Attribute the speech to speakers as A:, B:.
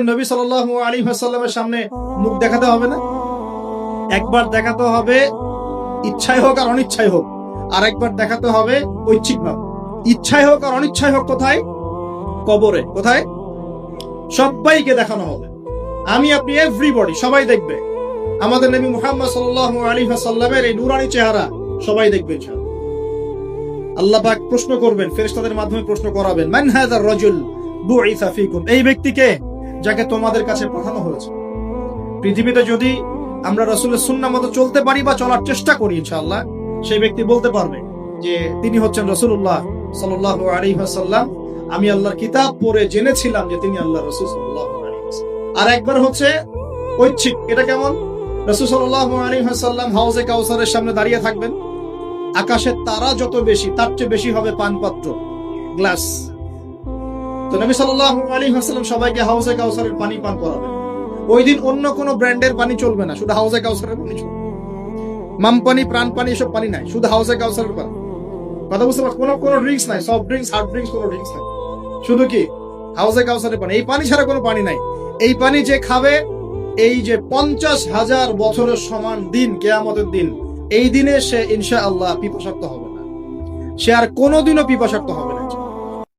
A: নবী সাল্লাল্লাহু আলাইহি ওয়াসাল্লামের সামনে মুখ দেখাতে হবে না? একবার দেখাতে হবে ইচ্ছায় হোক আর অনিচ্ছায় হোক, আর একবার দেখাতে হবে ঐচ্ছিকভাবে। ইচ্ছায় হোক আর অনিচ্ছায় হোক কোথায়? কবরে। কোথায়? সবাইকে দেখানো হবে। আমি আপনি এভরিবডি, সবাই দেখবে আমাদের নবী মুহাম্মদ সাল্লাল্লাহু আলাইহি ওয়াসাল্লামের এই নূরানি চেহারা, সবাই দেখবে ইনশাআল্লাহ। আল্লাহ পাক প্রশ্ন করবেন, ফেরেশতাদের মাধ্যমে প্রশ্ন করাবেন, মান হাযার রাজুল বুইসা ফীকুম, এই ব্যক্তিকে যাকে তোমাদের কাছে পাঠানো হয়েছে। পৃথিবীতে যদি আমরা রাসূলের সুন্নাহ মতো চলতে পারি বা চলার চেষ্টা করি, ইনশাআল্লাহ সেই ব্যক্তি বলতে পারবে যে তিনি হচ্ছেন রাসূলুল্লাহ সাল্লাল্লাহু আলাইহি ওয়াসাল্লাম। আমি আল্লাহর কিতাব পড়ে জেনেছিলাম যে তিনি আল্লাহর রাসূল সাল্লাল্লাহু আলাইহি ওয়াসাল্লাম। আর একবার হচ্ছে ঐচ্ছিক। এটা কেমন? রাসূল সাল্লাল্লাহু আলাইহি ওয়াসাল্লাম হাউজে কাউসারের সামনে দাঁড়িয়ে থাকবেন। আকাশের তারা যত বেশি, তার চেয়ে বেশি হবে পানপাত্র, গ্লাস। তো নবী সাল্লাল্লাহু আলাইহি ওয়াসাল্লাম সবাইকে হাউজে কাউসারের পানি পান করাবেন। ওই দিন অন্য কোনো ব্র্যান্ডের পানি চলবে না, শুধু হাউজে কাউসারের পানি চলবে। মাম পানি, প্রাণ পানি, এসব পানি নাই, শুধু হাউজে কাউসারের পানি। কথা বুঝতে পারছো? কোনো ড্রিঙ্কস নাই, সফট ড্রিঙ্কস, হার্ড ড্রিঙ্কস, কোনো ড্রিঙ্কস নাই, শুধু কি হাউজে কাউসারের পানি। এই পানি ছাড়া কোনো পানি নাই। এই পানি যে খাবে, এই যে 50,000 বছরের সমান দিন, কিয়ামতের দিন, এই দিনে সে ইনশাআল্লাহ পিপাসার্ত হবে না। সে আর কোনোদিনও পিপাসার্ত হবে না।